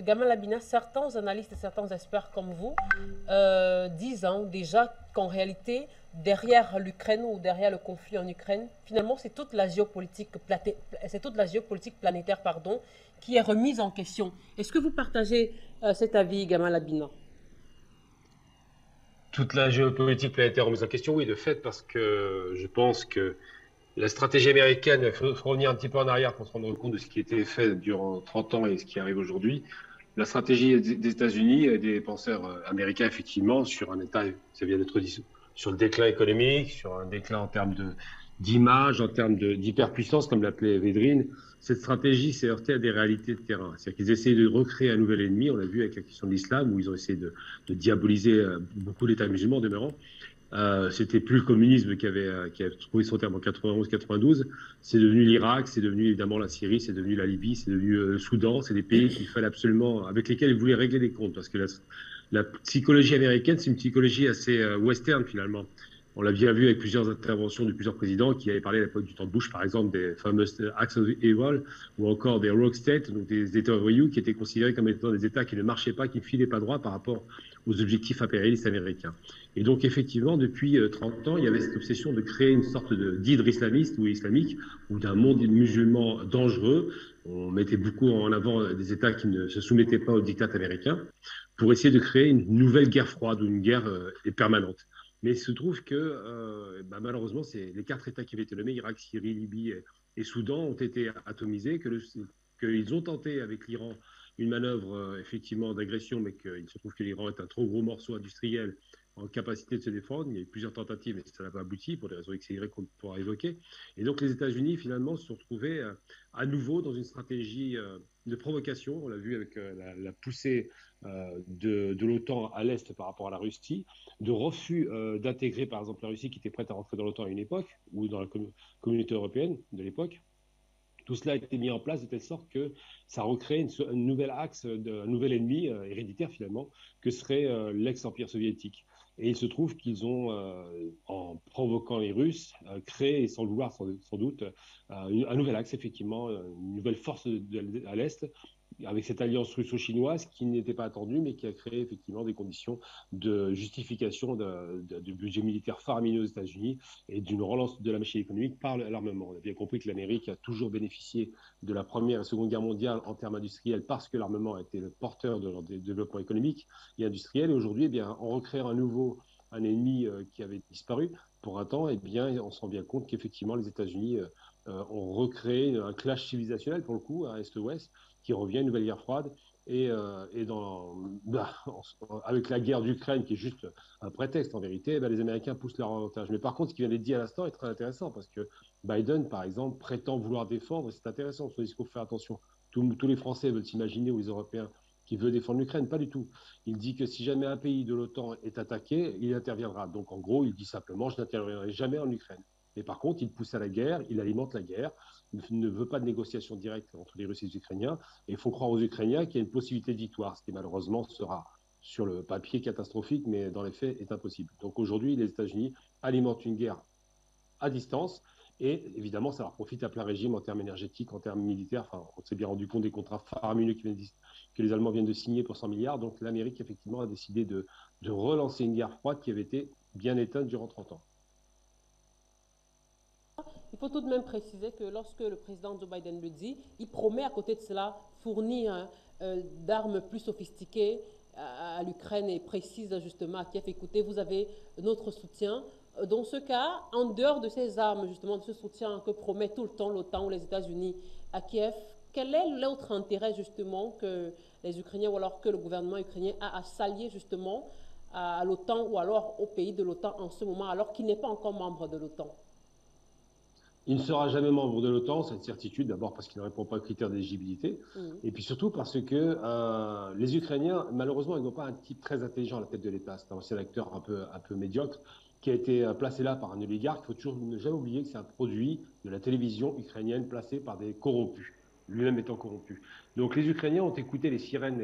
Gamal Abina, certains analystes et certains experts comme vous disent déjà qu'en réalité, derrière l'Ukraine ou derrière le conflit en Ukraine, finalement, c'est toute la géopolitique planétaire, pardon, qui est remise en question. Est-ce que vous partagez cet avis, Gamal Abina? Toute la géopolitique planétaire remise en question, oui, de fait, parce que je pense que la stratégie américaine, il faut revenir un petit peu en arrière pour se rendre compte de ce qui a été fait durant 30 ans et ce qui arrive aujourd'hui. La stratégie des États-Unis et des penseurs américains, effectivement, sur un État, ça vient d'être dit, sur le déclin économique, sur un déclin en termes d'image, en termes d'hyperpuissance, comme l'appelait Védrine, cette stratégie s'est heurtée à des réalités de terrain. C'est-à-dire qu'ils essayaient de recréer un nouvel ennemi, on l'a vu avec la question de l'islam, où ils ont essayé de diaboliser beaucoup d'États musulmans demeurant. C'était plus le communisme qui avait trouvé son terme en 91-92. C'est devenu l'Irak, c'est devenu évidemment la Syrie, c'est devenu la Libye, c'est devenu le Soudan. C'est des pays qu'il fallait absolument, avec lesquels ils voulaient régler des comptes. Parce que la psychologie américaine, c'est une psychologie assez western finalement. On l'a bien vu avec plusieurs interventions de plusieurs présidents qui avaient parlé à l'époque du temps de Bush, par exemple, des fameuses Acts of Evil ou encore des Rogue States, donc des États voyous qui étaient considérés comme étant des États qui ne marchaient pas, qui ne filaient pas droit par rapport aux objectifs impérialistes américains. Et donc, effectivement, depuis 30 ans, il y avait cette obsession de créer une sorte d'hydre islamiste ou islamique, ou d'un monde musulman dangereux. On mettait beaucoup en avant des États qui ne se soumettaient pas au diktat américain, pour essayer de créer une nouvelle guerre froide ou une guerre permanente. Mais il se trouve que, malheureusement, les quatre États qui avaient été nommés, Irak, Syrie, Libye et Soudan, ont été atomisés, qu'ils ont tenté avec l'Iran une manœuvre effectivement d'agression, mais qu'il se trouve que l'Iran est un trop gros morceau industriel en capacité de se défendre. Il y a eu plusieurs tentatives, mais ça n'a pas abouti pour des raisons X et Y qu'on pourra évoquer. Et donc les États-Unis, finalement, se sont retrouvés à nouveau dans une stratégie de provocation. On l'a vu avec la poussée de l'OTAN à l'Est par rapport à la Russie, de refus d'intégrer, par exemple, la Russie qui était prête à rentrer dans l'OTAN à une époque, ou dans la communauté européenne de l'époque. Tout cela a été mis en place de telle sorte que ça recrée une nouvelle axe, un nouvel ennemi héréditaire finalement, que serait l'ex-empire soviétique. Et il se trouve qu'ils ont, en provoquant les Russes, créé, sans le vouloir sans doute, un nouvel axe, effectivement, une nouvelle force à l'Est, avec cette alliance russo-chinoise qui n'était pas attendue, mais qui a créé effectivement des conditions de justification du budget militaire faramineux aux États-Unis et d'une relance de la machine économique par l'armement. On a bien compris que l'Amérique a toujours bénéficié de la Première et Seconde Guerre mondiale en termes industriels parce que l'armement a été le porteur de leur développement économique et industriel. Et aujourd'hui, eh bien, en recréant un ennemi qui avait disparu pour un temps, eh bien, on se rend bien compte qu'effectivement, les États-Unis ont recréé un clash civilisationnel, pour le coup, à Est-Ouest, qui revient, une nouvelle guerre froide. Avec la guerre d'Ukraine, qui est juste un prétexte en vérité, les Américains poussent leur avantage. Mais par contre, ce qui vient d'être dit à l'instant est très intéressant, parce que Biden, par exemple, prétend vouloir défendre, et c'est intéressant, son discours, faire attention, tous les Français veulent s'imaginer, ou les Européens, qui veut défendre l'Ukraine, pas du tout. Il dit que si jamais un pays de l'OTAN est attaqué, il interviendra. Donc en gros, il dit simplement, je n'interviendrai jamais en Ukraine. Mais par contre, il pousse à la guerre, il alimente la guerre, il ne veut pas de négociation directe entre les Russes et les Ukrainiens, et il faut croire aux Ukrainiens qu'il y a une possibilité de victoire, ce qui malheureusement sera sur le papier catastrophique, mais dans les faits est impossible. Donc aujourd'hui, les États-Unis alimentent une guerre à distance, et évidemment, ça leur profite à plein régime en termes énergétiques, en termes militaires. Enfin, on s'est bien rendu compte des contrats faramineux que les Allemands viennent de signer pour 100 milliards. Donc l'Amérique, effectivement, a décidé de relancer une guerre froide qui avait été bien éteinte durant 30 ans. Il faut tout de même préciser que lorsque le président Joe Biden le dit, il promet à côté de cela fournir d'armes plus sophistiquées à l'Ukraine et précise justement à Kiev, écoutez, vous avez notre soutien. Dans ce cas, en dehors de ces armes, justement, de ce soutien que promet tout le temps l'OTAN ou les États-Unis à Kiev, quel est l'autre intérêt justement que les Ukrainiens ou alors que le gouvernement ukrainien a à s'allier justement à l'OTAN ou alors au pays de l'OTAN en ce moment alors qu'il n'est pas encore membre de l'OTAN? Il ne sera jamais membre de l'OTAN, cette certitude, d'abord parce qu'il ne répond pas aux critères d'éligibilité, et puis surtout parce que les Ukrainiens, malheureusement, ils n'ont pas un type très intelligent à la tête de l'État. C'est un ancien acteur un peu médiocre qui a été placé là par un oligarque. Il faut toujours ne jamais oublier que c'est un produit de la télévision ukrainienne placé par des corrompus, lui-même étant corrompu. Donc les Ukrainiens ont écouté les sirènes,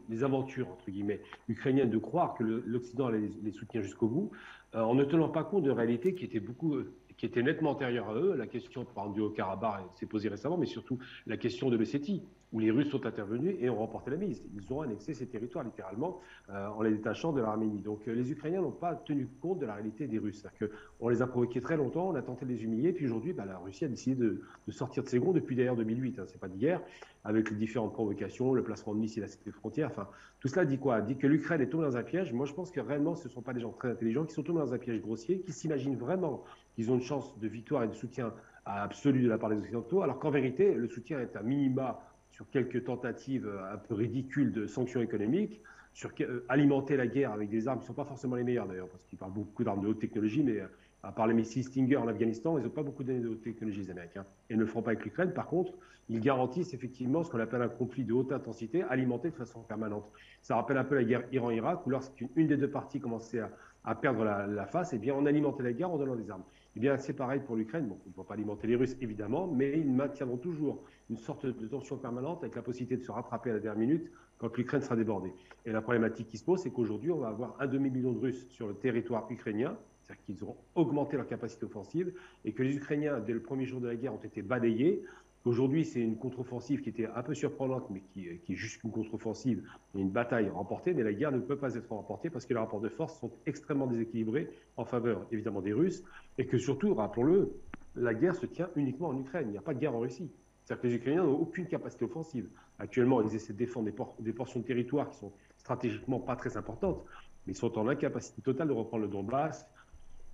les aventures, entre guillemets, ukrainiennes de croire que l'Occident allait les soutenir jusqu'au bout, en ne tenant pas compte de réalités qui était nettement antérieure à eux. La question, par exemple, du Haut-Karabakh s'est posée récemment, mais surtout la question de l'Ossétie. où les Russes sont intervenus et ont remporté la mise. Ils ont annexé ces territoires littéralement en les détachant de l'Arménie. Donc les Ukrainiens n'ont pas tenu compte de la réalité des Russes. C'est-à-dire qu'on les a provoqués très longtemps, on a tenté de les humilier, puis aujourd'hui, la Russie a décidé de sortir de ses gonds depuis d'ailleurs 2008, c'est pas d'hier, avec les différentes provocations, le placement de missiles à ses frontières. Enfin, tout cela dit quoi? Dit que l'Ukraine est tombée dans un piège. Moi, je pense que réellement, ce ne sont pas des gens très intelligents qui sont tombés dans un piège grossier, qui s'imaginent vraiment qu'ils ont une chance de victoire et de soutien absolu de la part des Occidentaux, alors qu'en vérité, le soutien est à minima sur quelques tentatives un peu ridicules de sanctions économiques, sur alimenter la guerre avec des armes qui ne sont pas forcément les meilleures d'ailleurs, parce qu'ils parlent beaucoup d'armes de haute technologie, mais à part les missiles Stinger en Afghanistan, ils n'ont pas beaucoup donné de haute technologie, les Américains. Et ne le feront pas avec l'Ukraine. Par contre, ils garantissent effectivement ce qu'on appelle un conflit de haute intensité, alimenté de façon permanente. Ça rappelle un peu la guerre Iran-Irak, où lorsqu'une des deux parties commençait à perdre la face, eh bien, on alimentait la guerre en donnant des armes. Eh bien, c'est pareil pour l'Ukraine. Bon, on ne va pas alimenter les Russes, évidemment, mais ils maintiendront toujours une sorte de tension permanente avec la possibilité de se rattraper à la dernière minute quand l'Ukraine sera débordée. Et la problématique qui se pose, c'est qu'aujourd'hui, on va avoir un demi-million de Russes sur le territoire ukrainien, c'est-à-dire qu'ils auront augmenté leur capacité offensive, et que les Ukrainiens, dès le premier jour de la guerre, ont été balayés. Aujourd'hui, c'est une contre-offensive qui était un peu surprenante, mais qui est juste une contre-offensive et une bataille remportée, mais la guerre ne peut pas être remportée parce que les rapports de force sont extrêmement déséquilibrés en faveur, évidemment, des Russes, et que surtout, rappelons-le, la guerre se tient uniquement en Ukraine, il n'y a pas de guerre en Russie. C'est-à-dire que les Ukrainiens n'ont aucune capacité offensive. Actuellement, ils essaient de défendre des portions de territoire qui sont stratégiquement pas très importantes, mais ils sont en incapacité totale de reprendre le Donbass,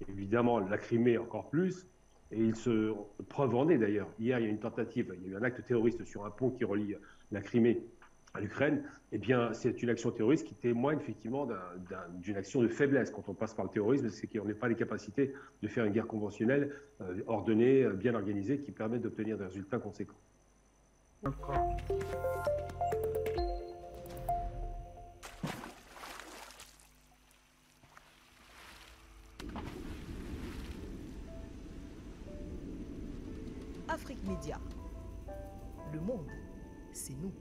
évidemment la Crimée encore plus, et ils se preuve en est d'ailleurs. Hier, il y a eu une tentative, il y a eu un acte terroriste sur un pont qui relie la Crimée à l'Ukraine. Eh bien, c'est une action terroriste qui témoigne effectivement d'une action de faiblesse quand on passe par le terrorisme, c'est qu'on n'a pas les capacités de faire une guerre conventionnelle ordonnée, bien organisée, qui permet d'obtenir des résultats conséquents. D'accord. Afrique Média. Le monde, c'est nous.